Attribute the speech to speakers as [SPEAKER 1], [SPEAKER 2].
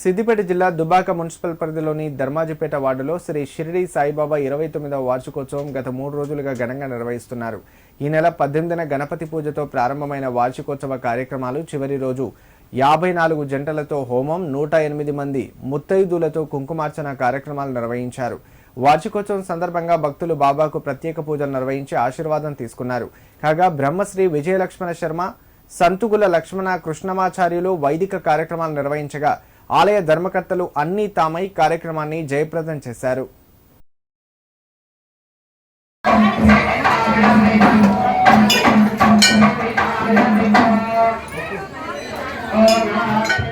[SPEAKER 1] సిద్దిపేట జిల్లా దుబాక మున్సిపల్ పరిధిలోని ధర్మాజిపేట వార్డులో శ్రీ షిరిడి సాయిబాబా 29వ వార్షికోత్సవం గత 3 రోజులుగా ఘనంగా నిర్వహిస్తున్నారు. ఈ నెల 18న గణపతి పూజతో ప్రారంభమైన వార్షికోత్సవ కార్యక్రమాలు చివరి రోజు 54 జంటలతో హోమం, 108 మంది ముత్తైదులతో కుంకుమార్చన కార్యక్రమాలు నిర్వహించారు. వార్షికోత్సవం సందర్భంగా భక్తులు బాబాకు ప్రత్యేక పూజలు నిర్వహించి ఆశీర్వాదం తీసుకున్నారు. కాగా బ్రహ్మశ్రీ విజయలక్ష్మణ శర్మ, సంతుగుల లక్ష్మణ కృష్ణమాచార్యులు వైదిక కార్యక్రమాలు నిర్వహించగా ఆలయ ధర్మకర్తలు అన్ని తామై కార్యక్రమాన్ని జయప్రదం చేశారు.
[SPEAKER 2] Oh,